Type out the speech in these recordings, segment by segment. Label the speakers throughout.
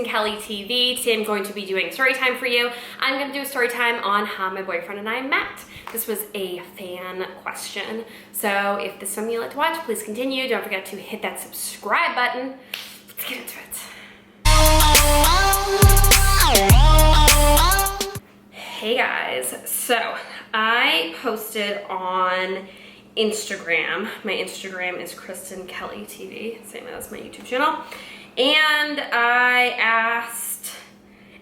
Speaker 1: KristenKellyTV. Today I'm going to be doing story time for you. I'm going to do a story time on how my boyfriend and I met. This was a fan question. So if this is something you like to watch, please continue. Don't forget to hit that subscribe button. Let's get into it. Hey guys, so I posted on Instagram. My Instagram is KristenKellyTV, same as my YouTube channel. And I asked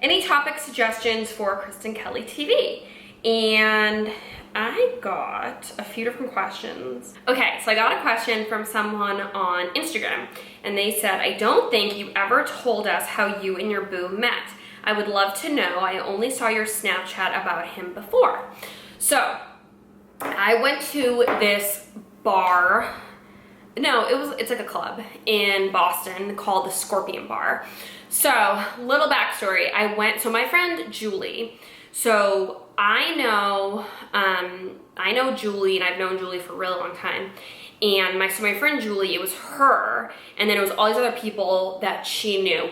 Speaker 1: any topic suggestions for KristenKellyTV. And I got a few different questions. Okay, so I got a question from someone on Instagram. And they said, I don't think you ever told us how you and your boo met. I would love to know. I only saw your Snapchat about him before. So I went to this bar. No, it's like a club in Boston called the Scorpion Bar. So, little backstory. So my friend Julie, so I know Julie, and I've known Julie for a really long time. And so my friend Julie, it was her, and then it was all these other people that she knew.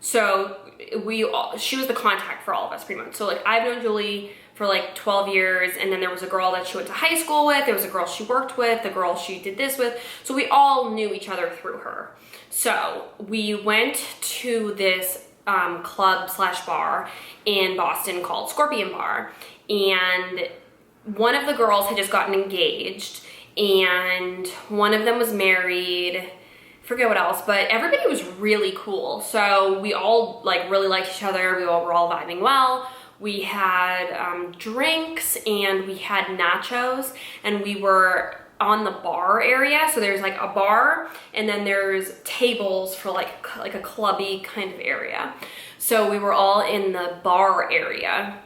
Speaker 1: So she was the contact for all of us pretty much. So like I've known Julie for like 12 years, and then there was a girl that she went to high school with, there was a girl she worked with, the girl she did this with, so we all knew each other through her. So we went to this club / bar in Boston called Scorpion Bar, and one of the girls had just gotten engaged, and one of them was married, forget what else, but everybody was really cool. So we all like really liked each other, we were all vibing well. We had drinks and we had nachos, and we were on the bar area. So there's like a bar, and then there's tables for like a clubby kind of area. So we were all in the bar area.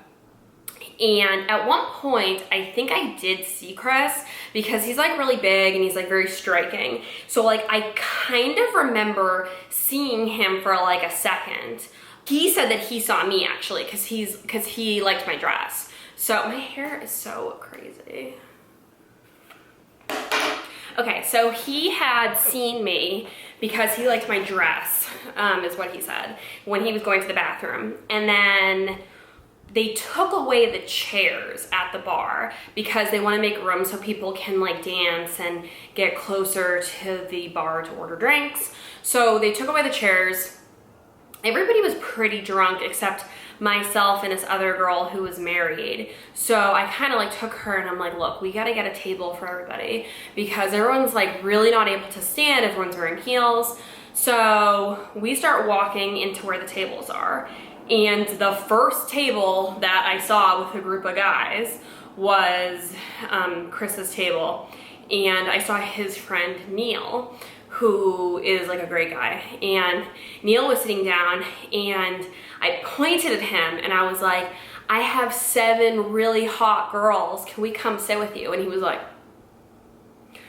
Speaker 1: And at one point, I think I did see Chris, because he's like really big and he's like very striking. So like I kind of remember seeing him for like a second. He said that he saw me actually, because he liked my dress. So my hair is so crazy. Okay, so he had seen me because he liked my dress, is what he said, when he was going to the bathroom. And then they took away the chairs at the bar because they want to make room so people can like dance and get closer to the bar to order drinks. So they took away the chairs. Everybody was pretty drunk except myself and this other girl who was married. So I kind of like took her and I'm like, look, we gotta get a table for everybody because everyone's like really not able to stand, everyone's wearing heels. So we start walking into where the tables are. And the first table that I saw with a group of guys was Chris's table. And I saw his friend Neil, who is like a great guy. And Neil was sitting down, and I pointed at him and I was like, I have 7 really hot girls. Can we come sit with you? And he was like,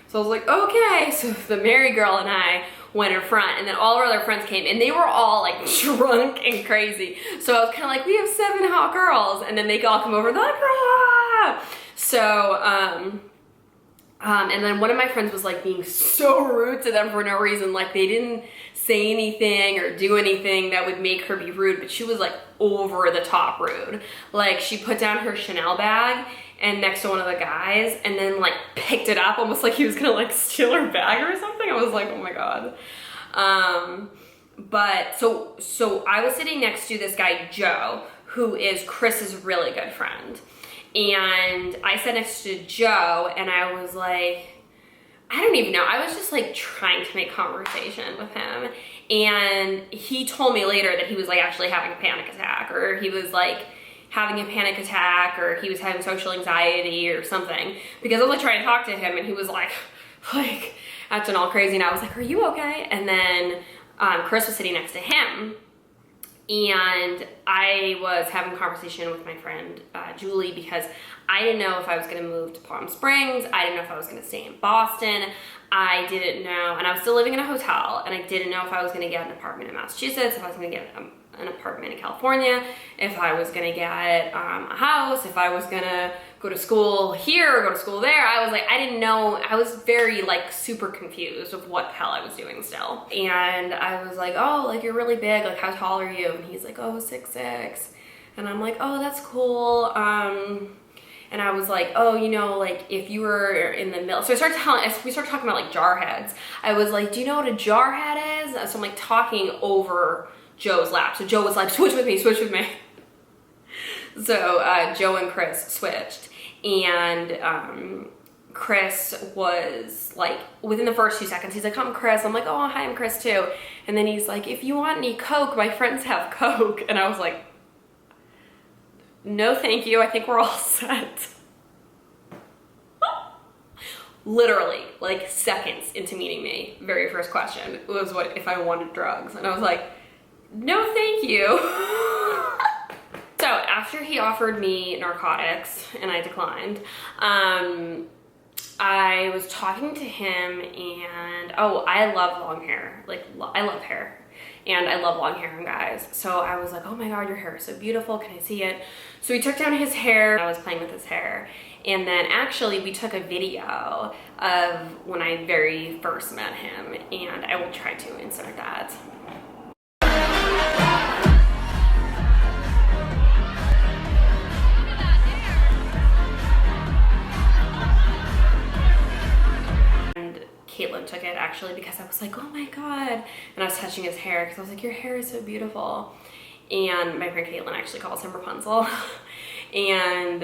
Speaker 1: so I was like, okay. So the married girl and I went in front, and then all our other friends came, and they were all like drunk and crazy. So I was kind of like, we have 7 hot girls, and then they all come over, they're like, ah! So, and then one of my friends was like being so rude to them for no reason. Like they didn't say anything or do anything that would make her be rude, but she was like over the top rude. Like she put down her Chanel bag and next to one of the guys, and then like picked it up almost like he was gonna like steal her bag or something. I was like, oh my God. But so I was sitting next to this guy, Joe, who is Chris's really good friend. And I sat next to Joe, and I was like, I don't even know. I was just like trying to make conversation with him. And he told me later that he was like actually having a panic attack, or he was like having a panic attack, or he was having social anxiety or something. Because I was like trying to talk to him, and he was like acting all crazy. And I was like, are you okay? And then Chris was sitting next to him. And I was having a conversation with my friend Julie, because I didn't know if I was going to move to Palm Springs. I didn't know if I was going to stay in Boston. I didn't know, and I was still living in a hotel, and I didn't know if I was going to get an apartment in Massachusetts, if I was going to get an apartment in California, if I was going to get a house, if I was going to go to school here or go to school there. I was like, I didn't know. I was very like super confused of what the hell I was doing still. And I was like, oh, like you're really big. Like how tall are you? And he's like, oh, 6'6". And I'm like, oh, that's cool. And I was like, oh, you know, like if you were in the middle. So we started talking about like jar heads. I was like, do you know what a jar head is? So I'm like talking over Joe's lap. So Joe was like, switch with me, switch with me. So Joe and Chris switched. And Chris was like, within the first 2 seconds, he's like, I'm Chris. I'm like, oh, hi, I'm Chris too. And then he's like, if you want any Coke, my friends have Coke. And I was like, no, thank you. I think we're all set. Literally, like seconds into meeting me, very first question was what if I wanted drugs. And I was like, no, thank you. So after he offered me narcotics and I declined, I was talking to him and, oh, I love long hair. Like, I love hair. And I love long hair on guys. So I was like, oh my God, your hair is so beautiful. Can I see it? So he took down his hair. I was playing with his hair. And then actually we took a video of when I very first met him. And I will try to insert that. Caitlin took it actually because I was like, oh my God. And I was touching his hair because I was like, your hair is so beautiful. And my friend Caitlin actually calls him Rapunzel. And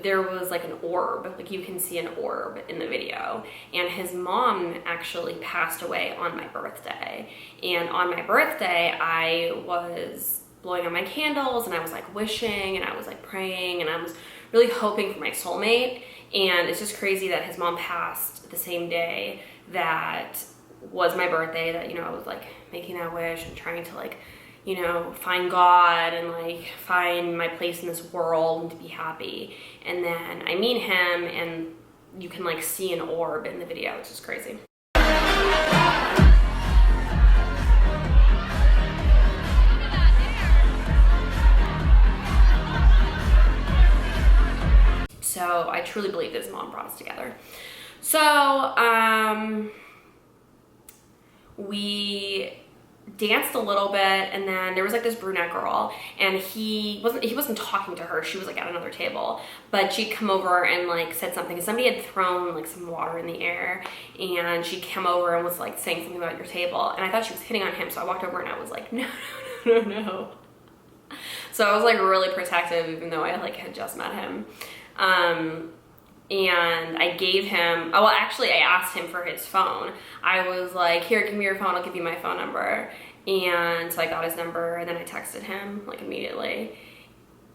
Speaker 1: there was like an orb, like you can see an orb in the video. And his mom actually passed away on my birthday. And on my birthday, I was blowing out my candles and I was like wishing and I was like praying and I was really hoping for my soulmate. And it's just crazy that his mom passed the same day that was my birthday, that, you know, I was like making that wish and trying to like, you know, find God and like find my place in this world and to be happy. And then I meet him and you can like see an orb in the video, which is crazy. So I truly believe that his mom brought us together. So we danced a little bit, and then there was like this brunette girl, and he wasn't talking to her. She was like at another table, but she'd come over and like said something. Somebody had thrown like some water in the air, and she came over and was like saying something about your table, and I thought she was hitting on him. So I walked over and I was like, no, no, no, no. So I was like really protective, even though I like had just met him. And I gave him, oh, well, actually I asked him for his phone. I was like, here, give me your phone, I'll give you my phone number. And so I got his number and then I texted him like immediately.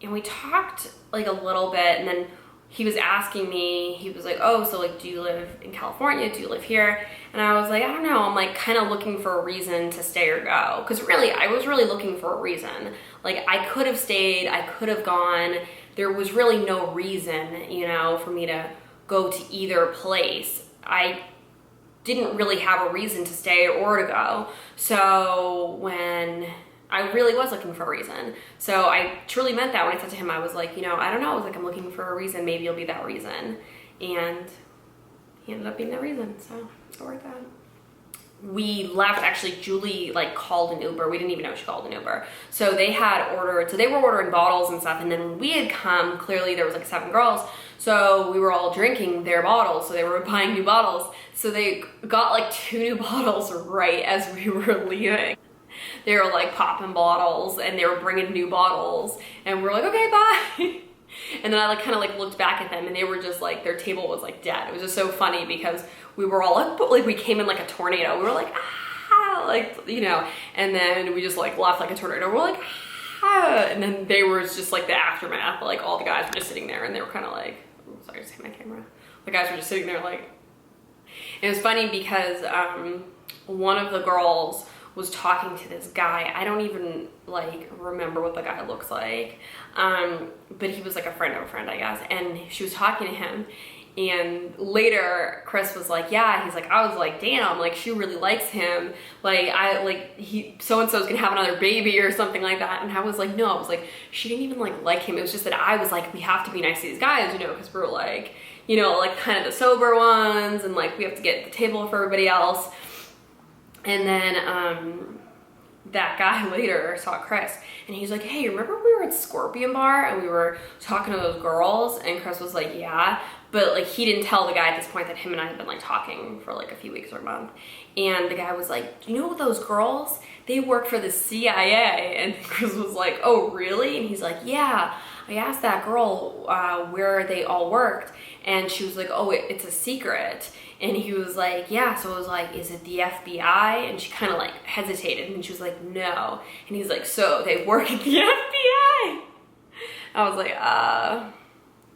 Speaker 1: And we talked like a little bit, and then he was asking me, he was like, oh, so like, do you live in California? Do you live here? And I was like, I don't know. I'm like kind of looking for a reason to stay or go. Cause really, I was really looking for a reason. Like I could have stayed, I could have gone. There was really no reason, you know, for me to go to either place. I didn't really have a reason to stay or to go. So when I really was looking for a reason. So I truly meant that when I said to him, I was like, you know, I don't know. I was like, I'm looking for a reason. Maybe you'll be that reason. And he ended up being that reason. So it worked out. We left, actually, Julie like called an Uber. We didn't even know she called an Uber. So they had ordered, so they were ordering bottles and stuff. And then when we had come, clearly there was like 7 girls. So we were all drinking their bottles. So they were buying new bottles. So they got like 2 new bottles right as we were leaving. They were like popping bottles and they were bringing new bottles. And we're like, okay, bye. And then I like kind of like looked back at them and they were just like, their table was like dead. It was just so funny because we were all like we came in like a tornado. We were like, ah, like, you know, and then we just like left like a tornado. We're like, ah, and then they were just like the aftermath. Like all the guys were just sitting there and they were kind of like, oh, sorry, I just hit my camera. The guys were just sitting there like, it was funny because one of the girls was talking to this guy. I don't even like remember what the guy looks like, but he was like a friend of a friend, I guess. And she was talking to him And later, Chris was like, yeah, he's like, I was like, damn, like, she really likes him. Like, so-and-so's gonna have another baby or something like that. And I was like, no, I was like, she didn't even like him. It was just that I was like, we have to be nice to these guys, you know, because we're like, you know, like kind of the sober ones, and like we have to get the table for everybody else. And then that guy later saw Chris, and he's like, hey, remember we were at Scorpion Bar and we were talking to those girls? And Chris was like, yeah. But like he didn't tell the guy at this point that him and I had been like talking for like a few weeks or a month. And the guy was like, you know those girls? They work for the CIA. And Chris was like, oh, really? And he's like, yeah. I asked that girl where they all worked, and she was like, oh, it's a secret. And he was like, yeah. So I was like, is it the FBI? And she kind of like hesitated, and she was like, no. And he's like, so they work at the FBI? I was like,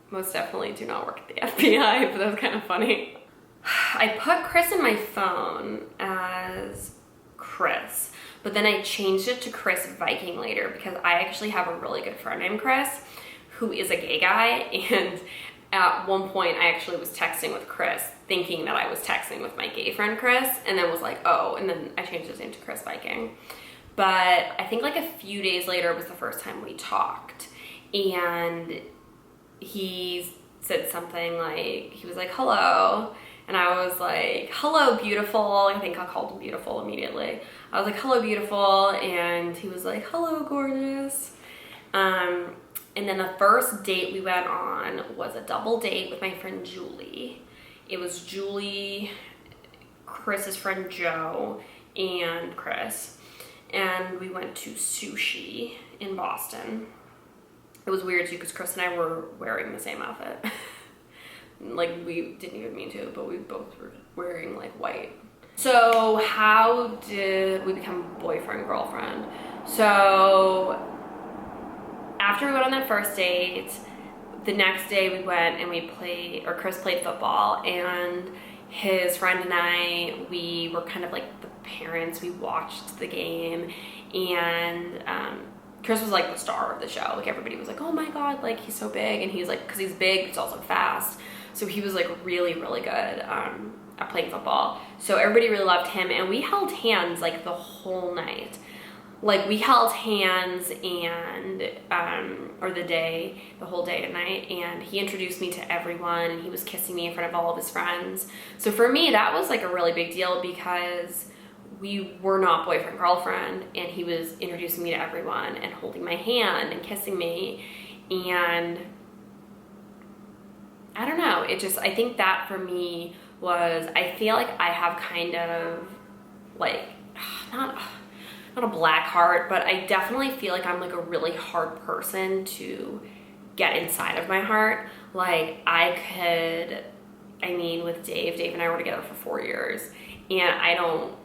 Speaker 1: most definitely do not work at the FBI, but that was kind of funny. I put Chris in my phone as Chris, but then I changed it to Chris Viking later because I actually have a really good friend named Chris who is a gay guy, and at one point I actually was texting with Chris thinking that I was texting with my gay friend Chris, and then was like, oh, and then I changed his name to Chris Viking. But I think like a few days later was the first time we talked, and he said something like, he was like, hello. And I was like, hello, beautiful. I think I called him beautiful immediately. I was like, hello, beautiful. And he was like, hello, gorgeous. And then the first date we went on was a double date with my friend Julie. It was Julie, Chris's friend Joe, and Chris. And we went to sushi in Boston. It was weird too because Chris and I were wearing the same outfit. Like, we didn't even mean to, but we both were wearing like white. So how did we become boyfriend, girlfriend? So after we went on that first date, the next day we went and we played, or Chris played football, and his friend and I, we were kind of like the parents. We watched the game, and Chris was like the star of the show. Like, everybody was like, oh my God, like he's so big. And he's like, because he's big, he's also fast. So he was like really, really good at playing football. So everybody really loved him, and we held hands like the whole night. Like, we held hands and, or the whole day and night, and he introduced me to everyone, and he was kissing me in front of all of his friends. So for me, that was like a really big deal because we were not boyfriend, girlfriend, and he was introducing me to everyone and holding my hand and kissing me. And I don't know, I think that for me was, I feel like I have kind of like, not a black heart, but I definitely feel like I'm like a really hard person to get inside of my heart. Like, with Dave and I were together for 4 years, and I don't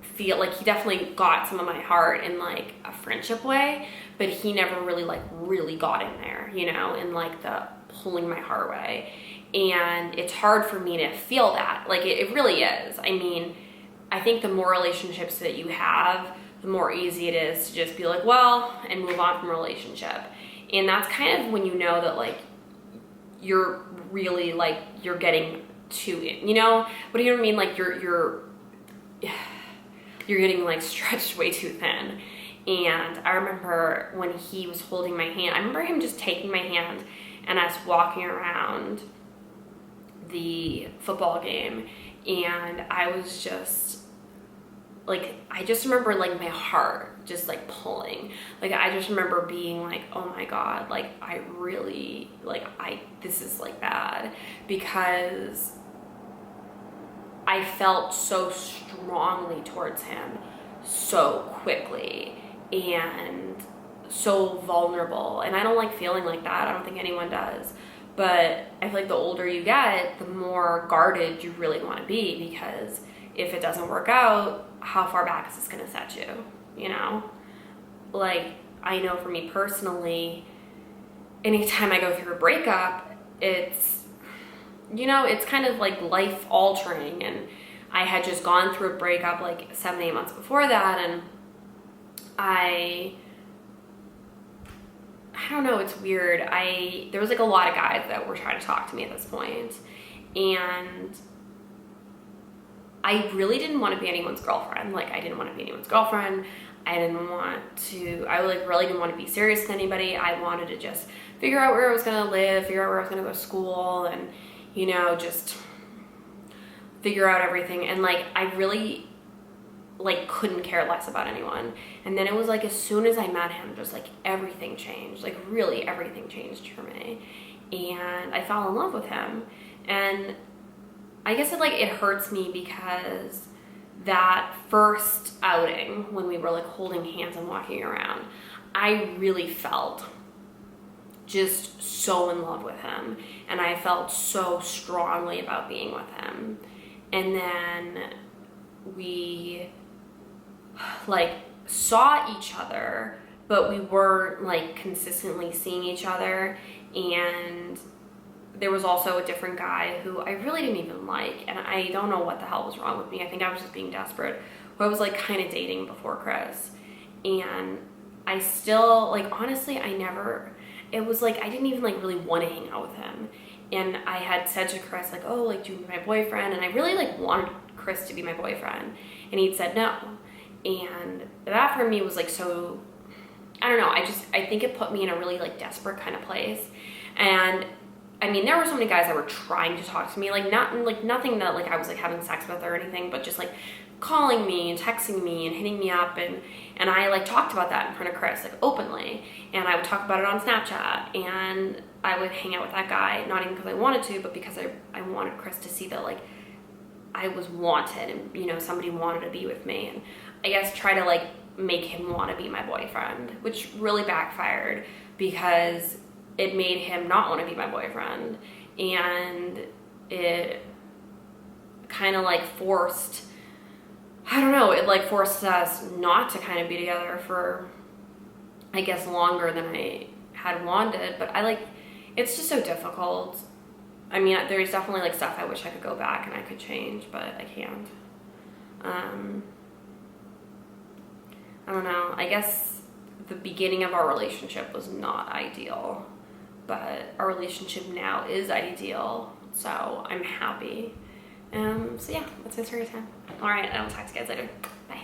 Speaker 1: feel like, he definitely got some of my heart in like a friendship way, but he never really got in there, you know, in like the pulling my heart away. And it's hard for me to feel that. Like, it really is. I mean, I think the more relationships that you have, the more easy it is to just be like, well, and move on from a relationship. And that's kind of when you know that like you're really like, you're getting to it, you know? What do you know what I mean? Like, you're getting like stretched way too thin. And I remember when he was holding my hand, I remember him just taking my hand and us walking around the football game, and I was just like, I just remember like my heart just like pulling. Like, I just remember being like, oh my God, like I really, like this is like bad, because I felt so strongly towards him so quickly and so vulnerable. And I don't like feeling like that. I don't think anyone does. But I feel like the older you get, the more guarded you really want to be, because if it doesn't work out, how far back is this going to set you? You know? Like, I know for me personally, anytime I go through a breakup, it's, you know, it's kind of like life altering. And I had just gone through a breakup like 7-8 months before that, and I I don't know, it's weird. There was like a lot of guys that were trying to talk to me at this point, and I really didn't want to be anyone's girlfriend. Like, I didn't want to be anyone's girlfriend. I like really didn't want to be serious with anybody. I wanted to just figure out where I was going to live, figure out where I was going to go to school, and, you know, just figure out everything. And like, I really like couldn't care less about anyone. And then it was like, as soon as I met him, just like everything changed. Like, really everything changed for me. And I fell in love with him. And I guess it hurts me because that first outing, when we were like holding hands and walking around, I really felt just so in love with him, and I felt so strongly about being with him. And then we like saw each other, but we weren't like consistently seeing each other. And there was also a different guy who I really didn't even like, and I don't know what the hell was wrong with me. I think I was just being desperate, who I was like kind of dating before Chris. And I still, like, honestly, it was like I didn't even like really want to hang out with him. And I had said to Chris, like, oh, like, do you want to be my boyfriend? And I really like wanted Chris to be my boyfriend, and he'd said no. And that for me was like, so, I don't know, I think it put me in a really like desperate kind of place. And I mean, there were so many guys that were trying to talk to me, like nothing that like I was like having sex with or anything, but just like calling me and texting me and hitting me up, and I like talked about that in front of Chris, like openly, and I would talk about it on Snapchat, and I would hang out with that guy, not even because I wanted to, but because I wanted Chris to see that like I was wanted, and, you know, somebody wanted to be with me, and I guess try to like make him want to be my boyfriend, which really backfired because it made him not want to be my boyfriend, and it kind of like forced, I don't know, it like forced us not to kind of be together for, I guess, longer than I had wanted. But it's just so difficult. I mean, there's definitely like stuff I wish I could go back and I could change, but I can't. I don't know, I guess the beginning of our relationship was not ideal, but our relationship now is ideal, so I'm happy. So yeah, that's my story time. All right, I will talk to you guys later. Bye.